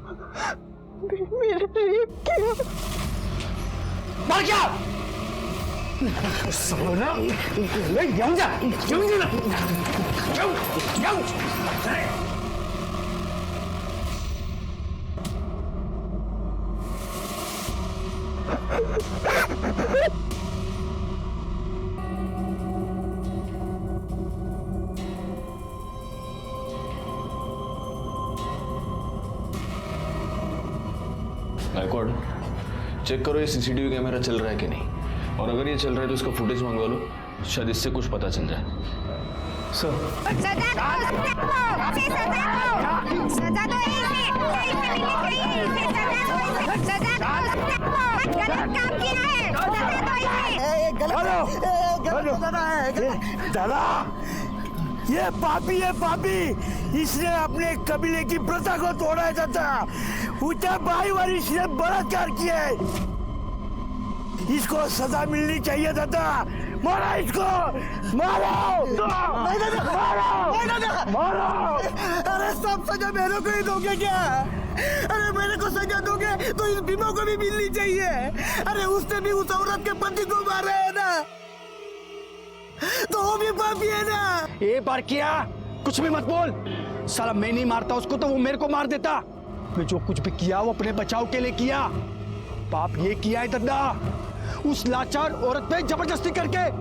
मेरा रेप किया। मार क्या? सोना, जाऊं जा, जाऊं जा, जाऊं, जाऊं। गायकवाड़, चेक करो ये सीसीटीवी कैमरा चल रहा है कि नहीं, और अगर ये चल रहा है तो इसका फुटेज मंगवा लो, शायद इससे कुछ पता चल जाए। सजा दो इसे, गलत काम किया है, दादा, ये पापी, इसने अपने कबीले की प्रथा को तोड़ा है दादा। ऊंचा भाई वारिस ने बलात्कार किया है, इसको सजा मिलनी चाहिए दादा। मारो इसको, मारो, मारो। अरे सब सजा मेरे को ही दोगे क्या? अरे मेरे को सजा दोगे तो इस भीमा को भी मिलनी चाहिए। अरे उसने भी उस औरत के पति को मारा है ना, तो वो भी पापी है ना। एक बार किया, कुछ भी मत बोल। साला मैं नहीं मारता उसको तो वो मेरे को मार देता। मैं जो कुछ भी किया वो अपने बचाव के लिए किया। पाप ये किया है दादा, उस लाचार औरत पे जबरदस्ती करके।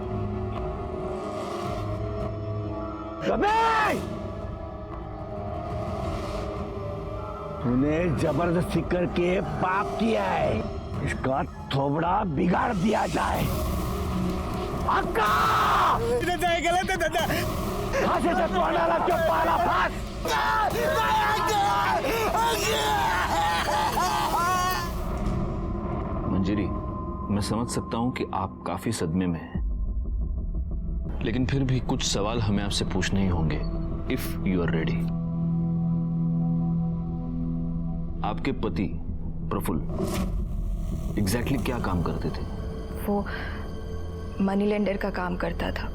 तूने जबरदस्ती करके पाप किया है, इसका थोबड़ा बिगाड़ दिया जाए। अक्का! गलत है दादा। फांसी से तू अनाला क्यों पाला फांस? मंजरी, मैं समझ सकता हूं कि आप काफी सदमे में हैं, लेकिन फिर भी कुछ सवाल हमें आपसे पूछने ही होंगे, इफ यू आर रेडी। आपके पति प्रफुल्ल एग्जैक्टली क्या काम करते थे? वो मनी लेंडर का काम करता था,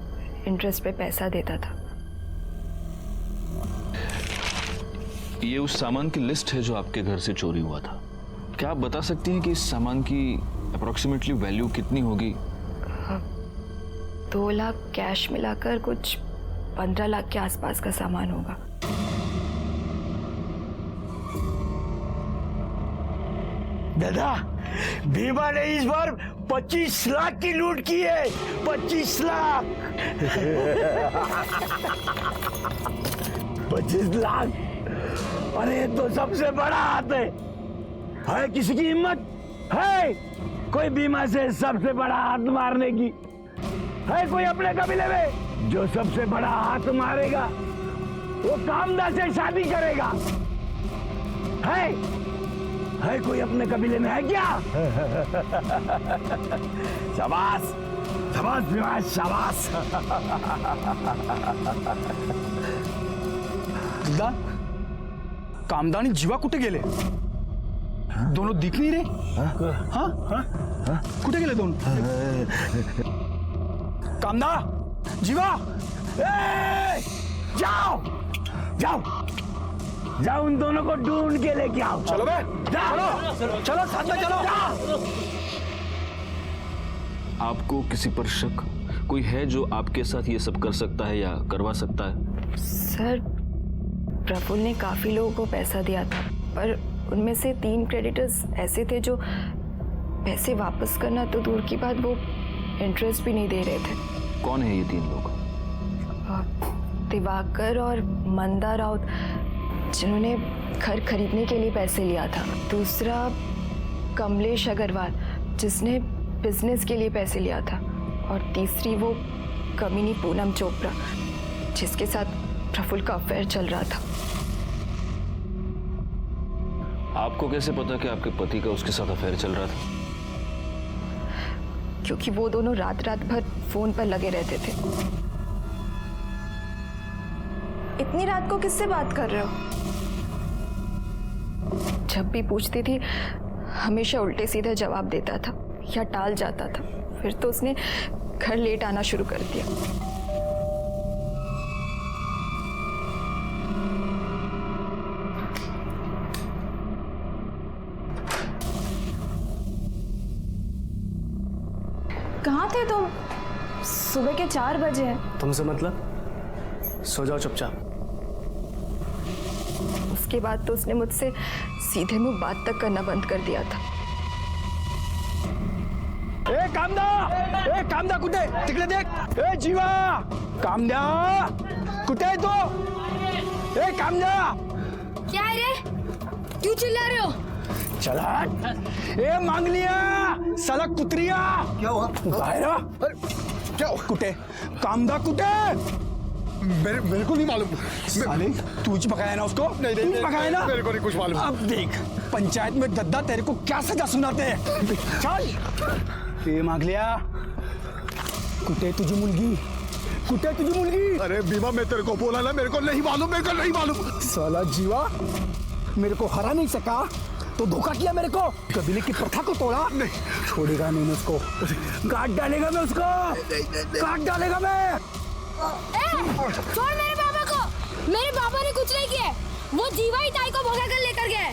इंटरेस्ट पे पैसा देता था। ये उस सामान की लिस्ट है जो आपके घर से चोरी हुआ था। क्या आप बता सकती हैं कि इस सामान की अप्रोक्सीमेटली वैल्यू कितनी होगी? 2 लाख कैश मिलाकर कुछ 15 लाख के आसपास का सामान होगा। दादा, भीमा ने इस बार 25 लाख की लूट की है। 25 लाख 25 लाख। अरे तो सबसे बड़ा हाथ है किसी की हिम्मत है कोई भीमा से सबसे बड़ा हाथ मारने की? है कोई अपने कबीले में जो सबसे बड़ा हाथ मारेगा वो कामदा से शादी करेगा? है कोई अपने कबीले में? है क्या? शाबाश, शाबाश भीमा, शाबाश। कामदानी जीवा कुठे गेले? दोनों दिख नहीं रहे। हाँ? कुठे गेले दोनों? कामदा, जीवा, जाओ उन दोनों को ढूंढ के लेके आओ। चलो बे, चलो साथ में चलो। आपको किसी पर शक कोई है जो आपके साथ ये सब कर सकता है या करवा सकता है? सर, प्रफुल्ल ने काफी लोगों को पैसा दिया था, पर उनमें से 3 क्रेडिटर्स ऐसे थे जो पैसे वापस करना तो दूर की बात, वो इंटरेस्ट भी नहीं दे रहे थे। कौन है ये 3 लोग? दिवाकर और मंदा राउत, जिन्होंने घर खरीदने के लिए पैसे लिया था। दूसरा कमलेश अग्रवाल, जिसने बिजनेस के लिए पैसे लिया था। और तीसरी वो कमीनी पूनम चोपड़ा, जिसके साथ प्रफुल्ल का अफेयर चल रहा था। आपको कैसे पता कि आपके पति का उसके साथ अफेयर चल रहा था? क्योंकि वो दोनों रात भर फोन पर लगे रहते थे। इतनी रात को किससे बात कर रहे हो? जब भी पूछती थी हमेशा उल्टे सीधे जवाब देता था या टाल जाता था। फिर तो उसने घर लेट आना शुरू कर दिया। कहाँ थे तुम? सुबह के 4 बजे हैं। तुमसे मतलब? सो जाओ चुपचाप। उसके बाद तो उसने मुझसे सीधे मुंह बात तक करना बंद कर दिया था। ए कामदा कुठे? तिकडे देख। ए जीवा, कामदा कुठे आहे तो? ए कामदा, क्या है रे? क्यों चिल्ला रहे हो? चला। ए मांगलिया, साला कुत्रिया, क्या हुआ? बाहेर आ. क्या हुआ? कुठे? कामदा कुठे? मेरे को नहीं मालूम। साले तूच पकाया ना उसको? नहीं, तूच पकाया ना? मेरे को नहीं कुछ मालूम। अब देख, पंचायत में दद्दा तेरे को क्या सजा सुनाते हैं. चल. ए मांगलिया, कुठे तुझी मुलगी? कुठे तुझी मुलगी? अरे बीमा, मैं तेरे को बोला ना, मेरे को नहीं मालूम। साला जीवा, मेरे को हरा नहीं सका तो धोखा किया मेरे को, कबीले की प्रथा को तोड़ा. नहीं, छोड़ेगा नहीं मैं उसको, काट डालेगा मैं उसको, काट डालेगा मैं. छोड़ मेरे पापा को। मेरे पापा ने कुछ नहीं किया। वो जीवा ही ताई को भगा कर लेकर गए।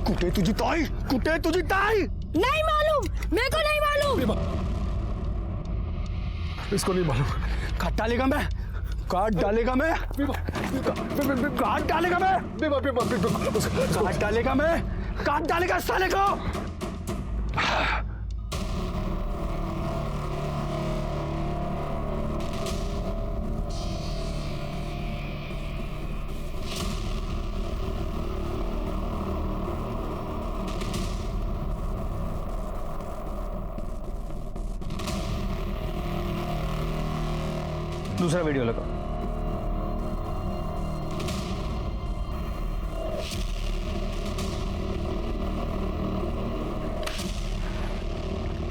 कुठे तुझी ताई? कुठे तुझी ताई? नहीं मालूम, मेरे को नहीं मालूम। इसको नहीं मालूम। काट डालेगा मैं, काट डालेगा मैं, काट डालेगा मैं, काट डालेगा मैं, काट डालेगा साले को. दूसरा वीडियो लगाओ.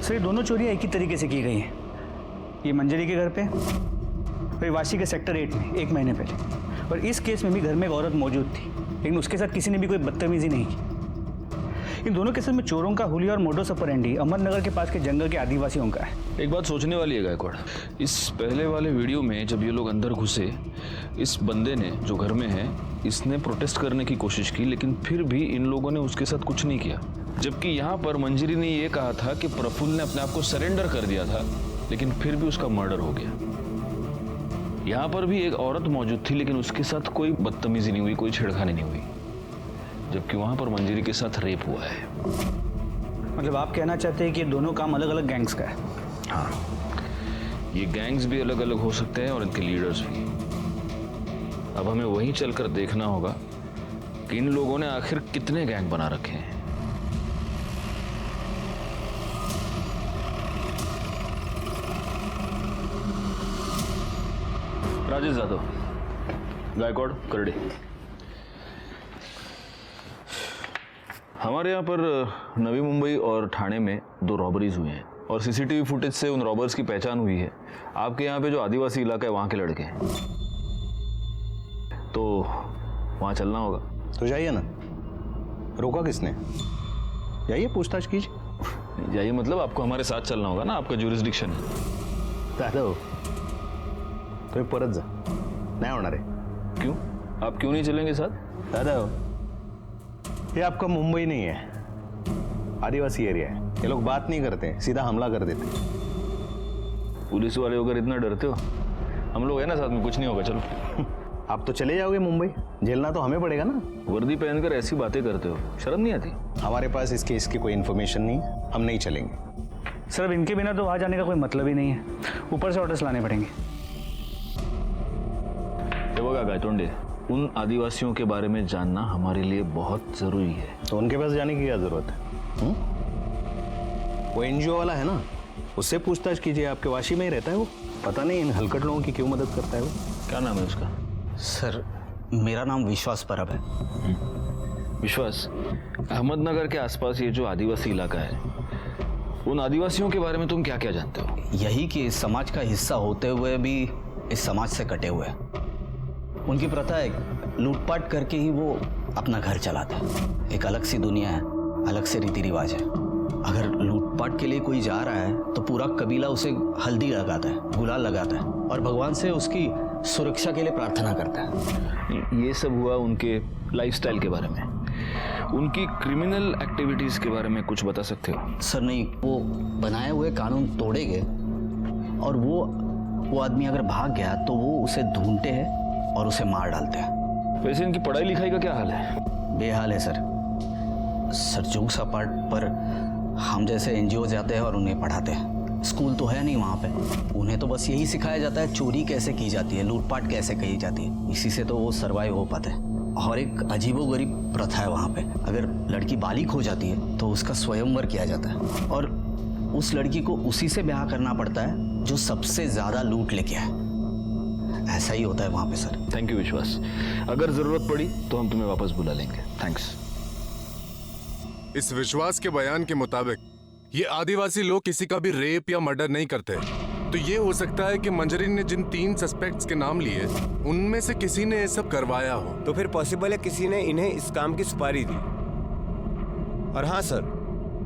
सर, ये दोनों चोरियां एक ही तरीके से की गई हैं. ये मंजरी के घर पे और वाशी के सेक्टर 8 में 1 महीने पहले. और इस केस में भी घर में एक औरत मौजूद थी, लेकिन उसके साथ किसी ने भी कोई बदतमीजी नहीं की. इन दोनों केसेस में चोरों का हुलिया और मोडस ऑपरेंडी अहमदनगर के पास के जंगल के आदिवासियों का है. एक बात सोचने वाली है गायकवाड़, इस पहले वाले वीडियो में जब ये लोग अंदर घुसे, इस बंदे ने जो घर में है, इसने प्रोटेस्ट करने की कोशिश की, लेकिन फिर भी इन लोगों ने उसके साथ कुछ नहीं किया. जबकि यहाँ पर मंजरी ने ये कहा था कि प्रफुल्ल ने अपने आप को सरेंडर कर दिया था, लेकिन फिर भी उसका मर्डर हो गया. यहाँ पर भी एक औरत मौजूद थी, लेकिन उसके साथ कोई बदतमीजी नहीं हुई, कोई छेड़खानी नहीं हुई, जबकि वहां पर मंजरी के साथ रेप हुआ है. मतलब आप कहना चाहते हैं कि ये दोनों काम अलग अलग गैंग्स का है? हाँ, ये गैंग्स भी अलग अलग हो सकते हैं और इनके लीडर्स भी. अब हमें वहीं चलकर देखना होगा कि इन लोगों ने आखिर कितने गैंग बना रखे हैं. राजेश यादव, गायकवाड़, करड़ी. हमारे यहाँ पर नवी मुंबई और ठाणे में 2 रॉबरीज हुए हैं और सीसीटीवी फुटेज से उन रॉबर्स की पहचान हुई है. आपके यहाँ पे जो आदिवासी इलाका है वहाँ के लड़के हैं, तो वहाँ चलना होगा. तो जाइए ना, रोका किसने? जाइए, पूछताछ कीजिए. जाइए मतलब आपको हमारे साथ चलना होगा ना, आपका ज्यूरिसडिक्शन है. दादा हो तुम्ही परत जा, नाही होणार आहे. क्यों? आप क्यों नहीं चलेंगे साथ? दादा हो, ये आपका मुंबई नहीं है, आदिवासी एरिया है. ये लोग बात नहीं करते, सीधा हमला कर देते. पुलिस वाले होकर इतना डरते हो? हम लोग है ना साथ में, कुछ नहीं होगा. चलो. आप तो चले जाओगे मुंबई, झेलना तो हमें पड़ेगा ना. वर्दी पहनकर ऐसी बातें करते हो, शर्म नहीं आती? हमारे पास इस केस की कोई इन्फॉर्मेशन नहीं है, हम नहीं चलेंगे. सर, अब इनके बिना तो वहाँ जाने का कोई मतलब ही नहीं है, ऊपर से ऑर्डर्स लाने पड़ेंगे. ये बघा गायतोंडे, उन आदिवासियों के बारे में जानना हमारे लिए बहुत जरूरी है. तो उनके पास जाने की क्या जरूरत है? वो एनजीओ वाला है ना, उससे पूछताछ कीजिए. आपके वाशी में ही रहता है वो. पता नहीं इन हलकट लोगों की क्यों मदद करता है वो. क्या नाम है उसका? सर, मेरा नाम विश्वास परब है. विश्वास, अहमदनगर के आसपास ये जो आदिवासी इलाका है, उन आदिवासियों के बारे में तुम क्या क्या जानते हो? यही कि इस समाज का हिस्सा होते हुए भी इस समाज से कटे हुए हैं. उनकी प्रथा है, लूटपाट करके ही वो अपना घर चलाता है. एक अलग सी दुनिया है, अलग से रीति रिवाज है. अगर लूटपाट के लिए कोई जा रहा है तो पूरा कबीला उसे हल्दी लगाता है, गुलाल लगाता है और भगवान से उसकी सुरक्षा के लिए प्रार्थना करता है. ये सब हुआ उनके लाइफस्टाइल के बारे में. उनकी क्रिमिनल एक्टिविटीज के बारे में कुछ बता सकते हो? सर नहीं, वो बनाए हुए कानून तोड़ेंगे और वो आदमी अगर भाग गया तो वो उसे ढूंढते हैं और उसे मार डालते हैं। वैसे इनकी पढ़ाई लिखाई का क्या हाल है? बेहाल है सर। जोक्स अपार्ट, पर हम जैसे एनजीओ जाते हैं और उन्हें पढ़ाते हैं। स्कूल तो है नहीं वहाँ पे, उन्हें तो बस यही सिखाया जाता है चोरी कैसे की जाती है, लूटपाट कैसे की जाती है। इसी से तो वो सर्वाइव हो पाते हैं। और एक अजीबोगरीब प्रथा है वहाँ पे, अगर लड़की बालिग हो जाती है तो उसका स्वयंवर किया जाता है और उस लड़की को उसी से ब्याह करना पड़ता है जो सबसे ज्यादा लूट लेके आए। ऐसा ही होता है वहाँ पे सर। थैंक यू विश्वास, अगर जरूरत पड़ी तो हम तुम्हें वापस बुला लेंगे। थैंक्स। इस विश्वास के बयान के मुताबिक ये आदिवासी लोग किसी का भी रेप या मर्डर नहीं करते, तो ये हो सकता है कि मंजरी ने जिन 3 सस्पेक्ट्स के नाम लिए उनमें से किसी ने ये सब करवाया हो। तो फिर पॉसिबल है किसी ने इन्हें इस काम की सुपारी दी। और हाँ सर,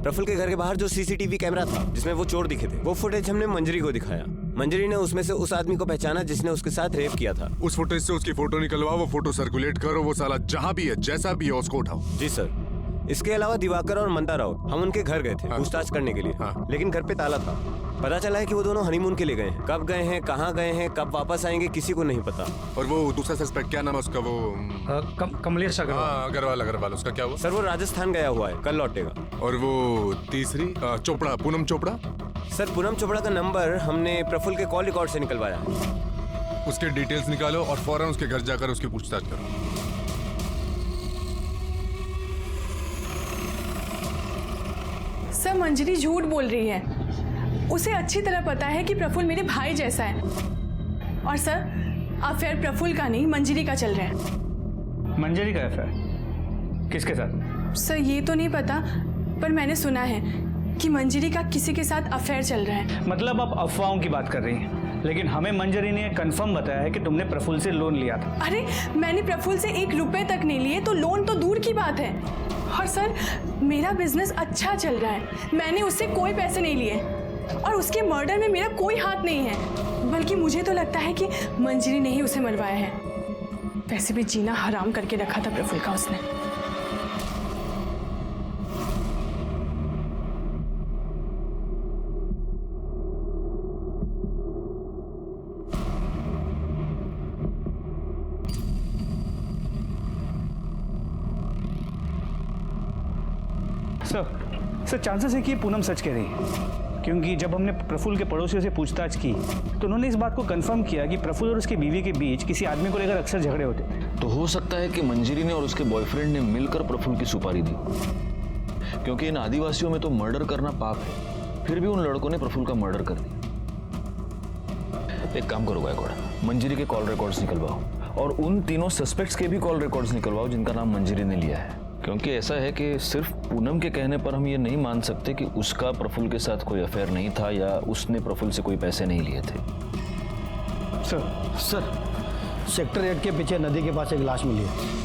प्रफुल्ल के घर के बाहर जो सीसीटीवी कैमरा था जिसमें वो चोर दिखे थे, वो फुटेज हमने मंजरी को दिखाया। मंजरी ने उसमें से उस आदमी को पहचाना जिसने उसके साथ रेप किया था। उस फुटेज से उसकी फोटो निकलवाओ, वो फोटो सर्कुलेट करो, वो साला जहां भी है जैसा भी है उसको उठाओ। जी सर। इसके अलावा दिवाकर और मंदा राउत, हम उनके घर गए थे पूछताछ करने के लिए। लेकिन घर पे ताला था। पता चला है कि वो दोनों हनीमून के लिए गए हैं। कब गए हैं, कहाँ गए हैं, कब वापस आएंगे, किसी को नहीं पता। और वो दूसरा सस्पेक्ट क्या नाम है उसका? वो कमलेश अग्रवाल। अग्रवाल उसका क्या हुआ? सर वो राजस्थान गया हुआ है, कल लौटेगा। और वो तीसरी चोपड़ा, पूनम चोपड़ा? सर पूनम चोपड़ा का नंबर हमने प्रफुल्ल के कॉल रिकॉर्ड से निकलवाया। उसके डिटेल्स निकालो और फौरन उसके घर जाकर उसकी पूछताछ करो। सर मंजरी झूठ बोल रही है। उसे अच्छी तरह पता है कि प्रफुल्ल मेरे भाई जैसा है। और सर अफेयर प्रफुल्ल का नहीं, मंजरी का चल रहा है। मंजरी का अफेयर किसके साथ? सर ये तो नहीं पता, पर मैंने सुना है कि मंजरी का किसी के साथ अफेयर चल रहा है। मतलब आप अफवाहों की बात कर रही हैं, लेकिन हमें मंजरी ने कंफर्म बताया है कि तुमने प्रफुल्ल से लोन लिया था। अरे मैंने प्रफुल्ल से 1 रुपए तक नहीं लिए, तो लोन तो दूर की बात है। और सर मेरा बिजनेस अच्छा चल रहा है, मैंने उससे कोई पैसे नहीं लिए और उसके मर्डर में मेरा कोई हाथ नहीं है। बल्कि मुझे तो लगता है कि मंजरी ने ही उसे मरवाया है। वैसे भी जीना हराम करके रखा था प्रफुल्ल का उसने। सर चांसेस है कि पूनम सच कह रही है, क्योंकि जब हमने प्रफुल्ल के पड़ोसियों से पूछताछ की तो उन्होंने इस बात को कंफर्म किया कि प्रफुल्ल और उसकी बीवी के बीच किसी आदमी को लेकर अक्सर झगड़े होते थे। तो हो सकता है कि मंजरी ने और उसके बॉयफ्रेंड ने मिलकर प्रफुल्ल की सुपारी दी, क्योंकि इन आदिवासियों में तो मर्डर करना पाप है, फिर भी उन लड़कों ने प्रफुल्ल का मर्डर कर दिया। एक काम करो गायकवाड़, मंजरी के कॉल रिकॉर्ड्स निकलवाओ और उन तीनों सस्पेक्ट्स के भी कॉल रिकॉर्ड्स निकलवाओ जिनका नाम मंजरी ने लिया है। क्योंकि ऐसा है कि सिर्फ पूनम के कहने पर हम ये नहीं मान सकते कि उसका प्रफुल्ल के साथ कोई अफेयर नहीं था या उसने प्रफुल्ल से कोई पैसे नहीं लिए थे। सर सेक्टर 8 के पीछे नदी के पास एक लाश मिली है।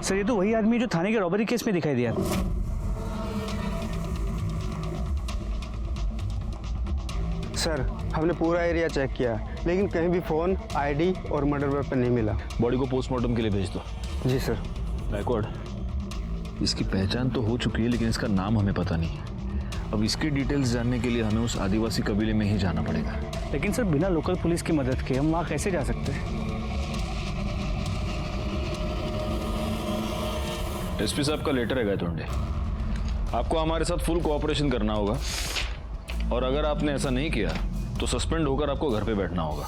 सर ये तो वही आदमी जो थाने के रॉबरी केस में दिखाई दिया। सर हमने पूरा एरिया चेक किया, लेकिन कहीं भी फोन, आईडी और मर्डर वेपन नहीं मिला। बॉडी को पोस्टमार्टम के लिए भेज दो। जी सर। गायकवाड़, इसकी पहचान तो हो चुकी है लेकिन इसका नाम हमें पता नहीं है। अब इसकी डिटेल्स जानने के लिए हमें उस आदिवासी कबीले में ही जाना पड़ेगा। लेकिन सर बिना लोकल पुलिस की मदद के हम वहाँ कैसे जा सकते हैं? एसपी साहब का लेटर है गायतोंडे, आपको हमारे साथ फुल कोऑपरेशन करना होगा और अगर आपने ऐसा नहीं किया तो सस्पेंड होकर आपको घर पे बैठना होगा।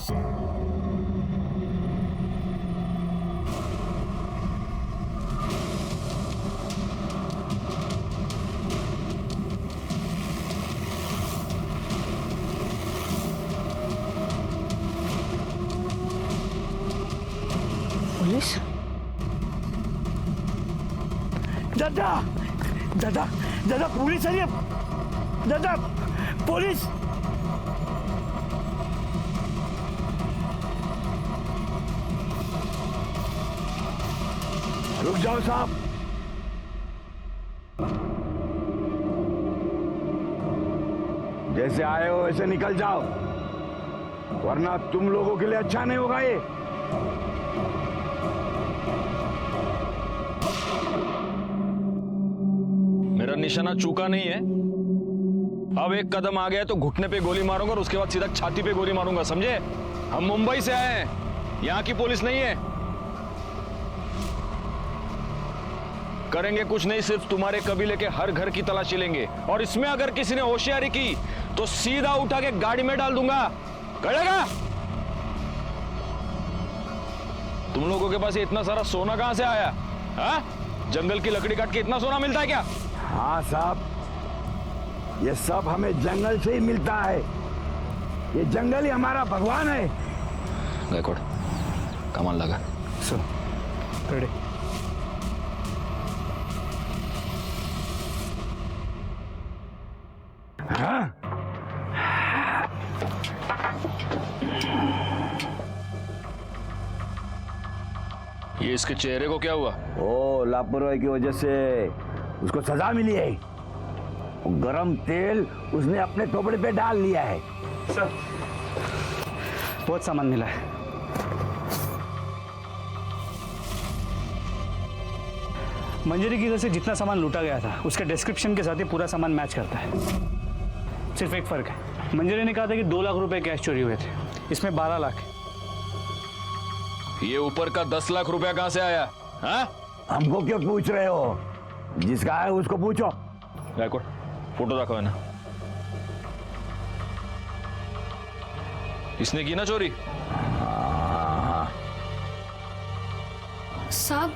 पुलिस? दादा दादा दादा पुलिस है, दादा पुलिस। रुक जाओ साहब। जैसे आए हो वैसे निकल जाओ, वरना तुम लोगों के लिए अच्छा नहीं होगा ये। मेरा निशाना चूका नहीं है। अब एक कदम आ गया तो घुटने पे गोली मारूंगा और उसके बाद सीधा छाती पे गोली मारूंगा, समझे? हम मुंबई से आए हैं, यहां की पुलिस नहीं है। करेंगे कुछ नहीं, सिर्फ तुम्हारे कबीले के हर घर की तलाशी लेंगे और इसमें अगर किसी ने होशियारी की तो सीधा उठा के गाड़ी में डाल दूंगा। करेगा? तुम लोगों के पास ये इतना सारा सोना कहां से आया? हाँ? जंगल की लकड़ी काट के इतना सोना मिलता है क्या? हाँ साहब, ये सब हमें जंगल से ही मिलता है। ये जंगल ही हमारा भगवान है। गायकवाड़, कमाल लगा। Sir, ready. हाँ? ये इसके चेहरे को क्या हुआ? ओ, लापरवाही की वजह से उसको सजा मिली है। गरम तेल उसने अपने थोपड़े पे डाल लिया है। सर, बहुत सामान मिला है। मंजरी की घर से जितना सामान लूटा गया था उसके डिस्क्रिप्शन के साथ ही पूरा सामान मैच करता है। सिर्फ एक फर्क है, मंजरी ने कहा था कि 2 लाख रुपए कैश चोरी हुए थे, इसमें 12 लाख। ये ऊपर का 10 लाख रुपया कहां से आया? हाँ? हमको क्यों पूछ रहे हो? जिसका है उसको पूछो। गायकवाड़, फोटो रखो है ना। इसने की ना चोरी? साहब,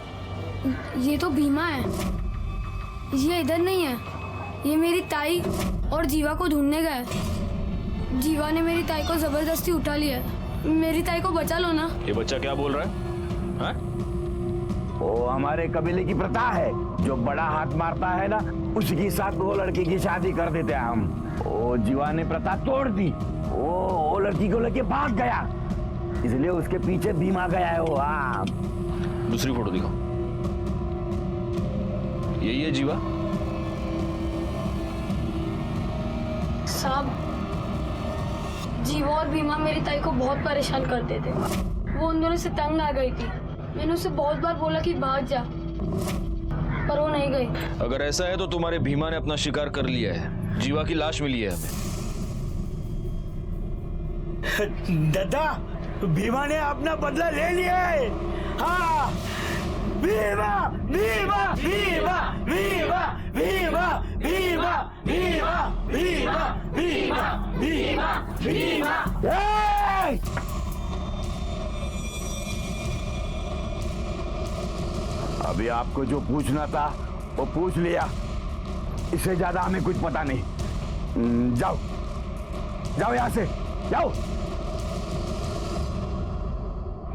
ये तो भीमा है, ये इधर नहीं है। ये मेरी ताई और जीवा को ढूंढने गए। जीवा ने मेरी ताई को जबरदस्ती उठा लिया। मेरी ताई को बचा लो ना। ये बच्चा क्या बोल रहा है? हाँ? वो हमारे कबीले की प्रथा है, जो बड़ा हाथ मारता है ना, उसके साथ वो लड़की की शादी कर देते हैं हम। वो जीवा ने प्रथा तोड़ दी। वो लड़की को लेके भाग गया, इसलिए उसके पीछे भीमा गया है वो। हाँ, दूसरी फोटो दिखाओ। यही है जीवा? साहब, जीवा और भीमा मेरी ताई को बहुत परेशान करते थे। वो उन दोनों से तंग आ गई थी। मैंने उसे बहुत बार बोला कि भाग जा, पर वो नहीं गई। अगर ऐसा है तो तुम्हारे भीमा ने अपना शिकार कर लिया है। जीवा की लाश मिली है हमें। दादा, भीमा ने अपना बदला ले लिया है। हाँ, भीमा भीमा भीमा भीमा भीमा भीमा भीमा भीमा भीमा भीमा भीमा। अभी आपको जो पूछना था वो पूछ लिया, इससे ज्यादा हमें कुछ पता नहीं। जाओ जाओ, यहां से जाओ।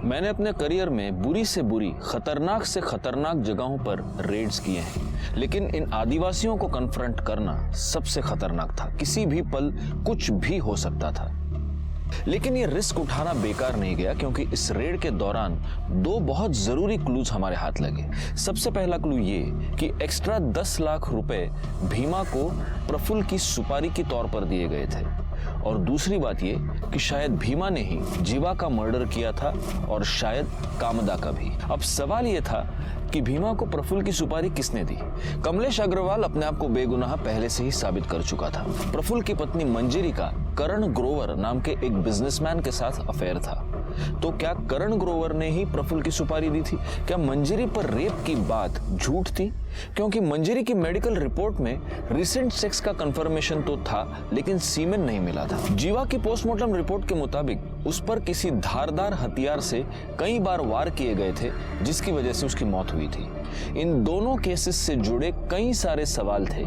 मैंने अपने करियर में बुरी से बुरी, खतरनाक से खतरनाक जगहों पर रेड्स किए हैं, लेकिन इन आदिवासियों को कन्फ्रंट करना सबसे खतरनाक था। किसी भी पल कुछ भी हो सकता था। लेकिन ये रिस्क उठाना बेकार नहीं गया, क्योंकि इस रेड के दौरान 2 बहुत जरूरी क्लूज हमारे हाथ लगे। सबसे पहला क्लू ये कि एक्स्ट्रा 10 लाख रुपए भीमा को प्रफुल्ल की सुपारी के तौर पर दिए गए थे, और दूसरी बात ये कि शायद भीमा ने ही जीवा का मर्डर किया था, और शायद कामदा का भी। अब सवाल ये था कि भीमा को प्रफुल्ल की सुपारी किसने दी? कमलेश अग्रवाल अपने आप को बेगुनाह पहले से ही साबित कर चुका था। प्रफुल्ल की पत्नी मंजरी का करण ग्रोवर नाम के एक बिजनेसमैन के साथ अफेयर था। तो क्या करण ग्रोवर ने ही प्रफुल्ल की सुपारी दी थी? क्या मंजरी पर रेप की बात झूठ थी? क्योंकि मंजरी की मेडिकल रिपोर्ट में रिसेंट सेक्स का कंफर्मेशन तो था, लेकिन सीमेन नहीं मिला था। जीवा की पोस्टमार्टम रिपोर्ट के मुताबिक उस पर किसी धारदार हथियार से कई बार वार किए गए थे, जिसकी वजह से उसकी मौत हुई थी। इन दोनों केसेस से जुड़े कई सारे सवाल थे,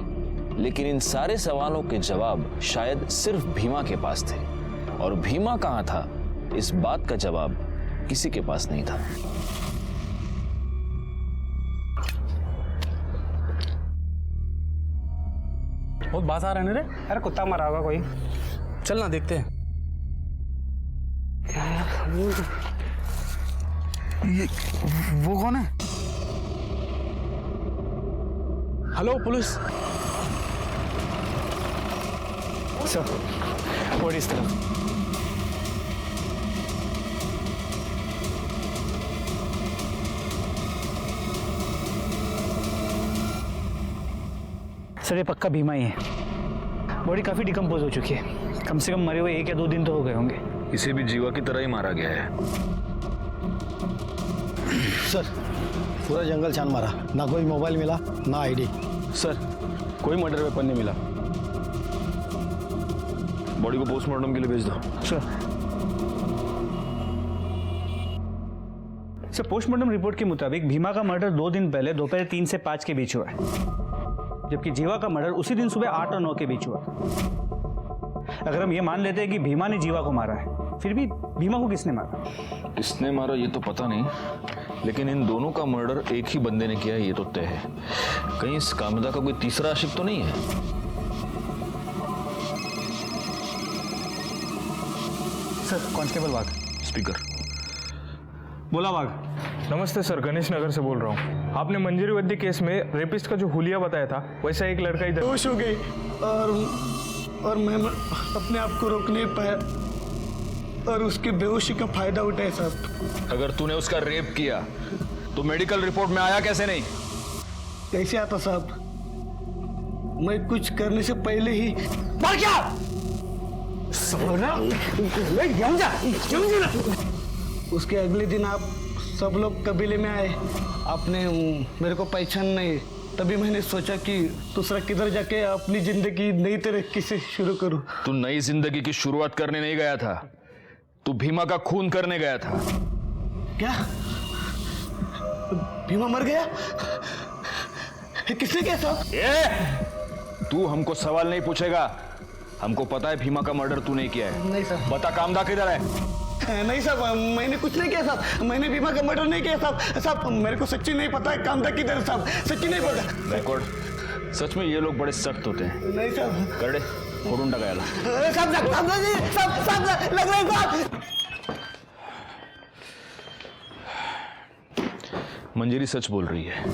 लेकिन इन सारे सवालों के जवाब शायद सिर्फ भीमा के पास थे, और भीमा कहां था, इस बात का जवाब किसी के पास नहीं था। बहुत बात आ रहा है रे। अरे कुत्ता मरा होगा कोई, चल ना देखते हैं। ये वो कौन है? Hello police. सर और इस तरफ। सर ये पक्का भीमा ही है। बॉडी काफी डिकम्पोज हो चुकी है, कम से कम मरे हुए 1 या 2 दिन तो हो गए होंगे। इसे भी जीवा की तरह ही मारा गया है। सर पूरा जंगल छान मारा, ना कोई मोबाइल मिला ना आईडी। सर कोई मर्डर वेपन नहीं मिला। बॉडी को पोस्टमार्टम के लिए भेज दो। सर पोस्टमार्टम रिपोर्ट के मुताबिक भीमा का मर्डर 2 दिन पहले दोपहर 3 से 5 के बीच हुआ है, जबकि जीवा का मर्डर उसी दिन सुबह 8 और 9 के बीच हुआ। अगर हम ये मान लेते हैं कि भीमा ने जीवा को मारा है, फिर भी भीमा को किसने मारा? किसने मारा ये तो पता नहीं, लेकिन इन दोनों का मर्डर एक ही बंदे ने किया है ये तो तय है। कहीं इस कामिदा का कोई तीसरा आशिक तो नहीं है? सर कांस्टेबल वाघ। स्पीकर। बोला वाघ। नमस्ते सर, गणेश नगर से बोल रहा हूँ। आपने मंजरी वद्दी केस में रेपिस्ट का जो हुलिया बताया था, वैसा एक लड़का इधर बेहोश हो गई और मैं अपने आप को रोक नहीं पाया और उसकी बेहोशी का फायदा उठाया साहब। अगर तूने उसका रेप किया तो मेडिकल रिपोर्ट में आया कैसे नहीं? कैसे आता साहब? मैं कुछ करने से पहले ही मर गया। उसके अगले दिन आप सब लोग कबीले में आए, आपने मेरे को पहचान नहीं, तभी मैंने सोचा कि दूसरा किधर जाके अपनी जिंदगी नई तरीके से शुरू करूं। तू नई जिंदगी की शुरुआत करने नहीं गया था, तू भीमा का खून करने गया था। क्या भीमा मर गया? किसने किया साहब? तू हमको सवाल नहीं पूछेगा, हमको पता है भीमा का मर्डर तू नहीं किया है। नहीं सर। बता कामदा किधर है? नहीं साहब, मैंने कुछ नहीं किया साहब, मैंने भीमा का मर्डर नहीं किया साहब। साहब मेरे को सच्ची नहीं पता है कामदा किधर है साहब, सच्ची नहीं पता। रिकॉर्ड। सच में ये लोग बड़े सख्त होते हैं। नहीं साहब। करडे फोड़ून टाकायला। साहब लग रहा है साहब। मंजरी सच बोल रही है।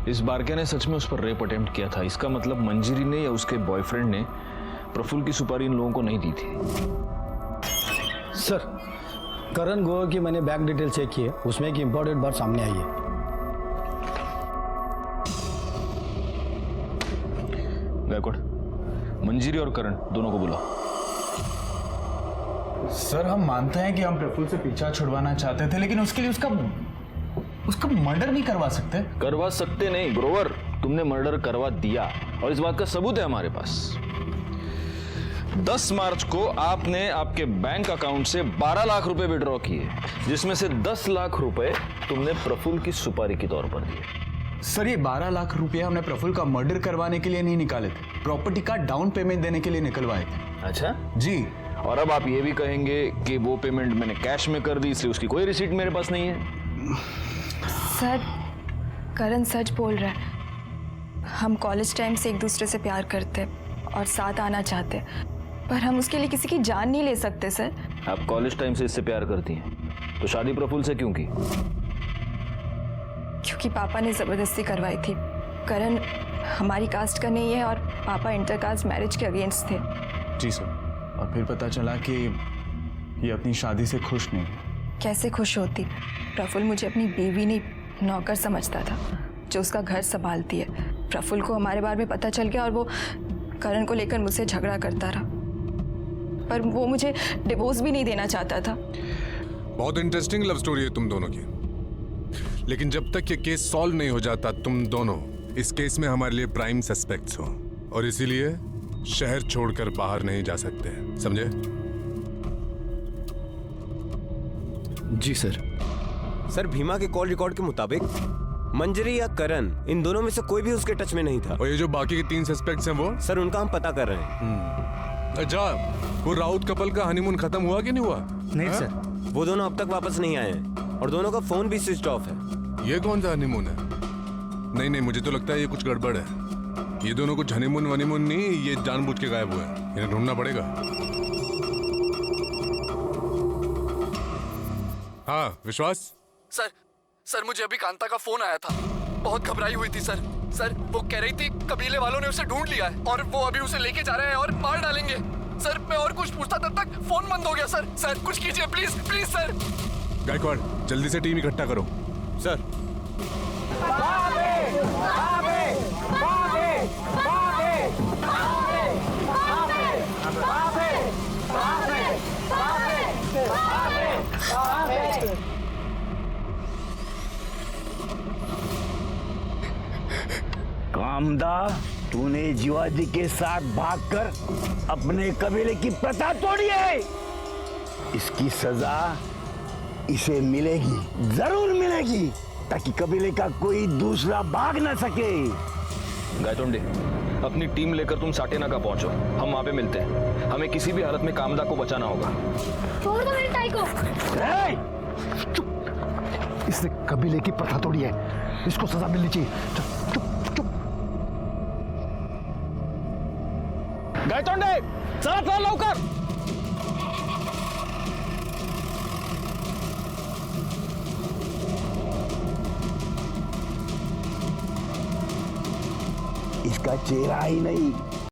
इस बारके ने सच में उस पर रेप अटेम्प्ट किया था। इसका मतलब मंजरी ने या उसके बॉयफ्रेंड ने प्रफुल्ल की सुपारी इन लोगों को नहीं दी थी। सर करण गोवा की मैंने बैंक डिटेल चेक की है, उसमें एक इंपॉर्टेंट बात सामने आई है। गायकवाड़, मंजरी और करण दोनों को बुलाओ। सर हम मानते हैं कि हम प्रफुल्ल से पीछा छुड़वाना चाहते थे, लेकिन उसके लिए उसका मर्डर नहीं करवा सकते। करवा सकते नहीं ग्रोवर, तुमने मर्डर करवा दिया और इस बात का सबूत है हमारे पास। 10 मार्च को आपने आपके बैंक अकाउंट से 12 लाख रुपए विड्रॉ किए, जिसमें से 10 लाख रुपए तुमने प्रफुल्ल की सुपारी के तौर पर दिए। सर ये 12 लाख रुपए हमने प्रफुल्ल का मर्डर करवाने के लिए नहीं निकाले थे, प्रॉपर्टी का डाउन पेमेंट देने के लिए निकलवाए थे। अच्छा जी। और अब आप ये भी कहेंगे कि वो पेमेंट मैंने कैश में कर दी, इसलिए उसकी कोई रिसीट मेरे पास नहीं है। सर करण सच बोल रहा है। हम कॉलेज टाइम से एक दूसरे से प्यार करते और साथ आना चाहते, पर हम उसके लिए किसी की जान नहीं ले सकते सर। आप कॉलेज टाइम से इससे प्यार करती हैं, तो शादी प्रफुल्ल से क्यों की? क्योंकि पापा ने ज़बरदस्ती करवाई थी। करण हमारी कास्ट का नहीं है और पापा इंटरकास्ट मैरिज के अगेंस्ट थे। जी सर। और फिर पता चला कि ये अपनी शादी से खुश नहीं। कैसे खुश होती? प्रफुल्ल मुझे अपनी बीवी नहीं नौकर समझता था जो उसका घर संभालती है। प्रफुल्ल को हमारे बारे में पता चल गया और वो करण को लेकर मुझसे झगड़ा करता रहा, पर वो मुझे डिवोर्स भी नहीं देना चाहता था। बहुत इंटरेस्टिंग लव स्टोरी है तुम दोनों की, लेकिन जब तक ये केस सॉल्व नहीं हो जाता तुम दोनों इस केस में हमारे लिए प्राइम सस्पेक्ट्स हो, और इसीलिए शहर छोड़कर बाहर नहीं जा सकते, समझे? जी सर। सर भीमा के कॉल रिकॉर्ड के मुताबिक मंजरी या करण, इन दोनों में से कोई भी उसके टच में नहीं था। और ये जो बाकी के 3 सस्पेक्ट्स हैं वो? सर उनका हम पता कर रहे हैं। अच्छा, वो राउत कपल का हनीमून खत्म हुआ कि नहीं हुआ? नहीं सर, वो दोनों अब तक वापस नहीं आए हैं और दोनों का फोन भी स्विच ऑफ है। ये कौन सा हनीमून है? नहीं नहीं, मुझे तो लगता है ये कुछ गड़बड़ है। ये दोनों कुछ हनीमून वनीमून नहीं, ये जानबूझ के गायब हुए हैं। इन्हें ढूंढना पड़ेगा। हाँ विश्वास? सर मुझे अभी कांता का फोन आया था, बहुत घबराई हुई थी सर। सर वो कह रही थी कबीले वालों ने उसे ढूंढ लिया है और वो अभी उसे लेके जा रहे हैं और मार डालेंगे। सर मैं और कुछ पूछता तब तक फोन बंद हो गया। सर कुछ कीजिए प्लीज प्लीज सर। गायकवाड़ जल्दी से टीम इकट्ठा करो। सर कामदा, तूने जीवाजी के साथ भागकर अपने कबीले की प्रथा तोड़ी है। इसकी सजा इसे मिलेगी, जरूर मिलेगी, ताकि कबीले का कोई दूसरा भाग ना सके। गायतोंडे, अपनी टीम लेकर तुम साटेनाका पहुंचो, हम वहां पे मिलते हैं। हमें किसी भी हालत में कामदा को बचाना होगा। छोड़ दो मेरी ताई को। इसने कबीले की प्रथा तोड़ी है, इसको सजा मिलनी चाहिए। चुप चुप। गायतोंडे चला लवकर। इसका चेहरा ही नहीं,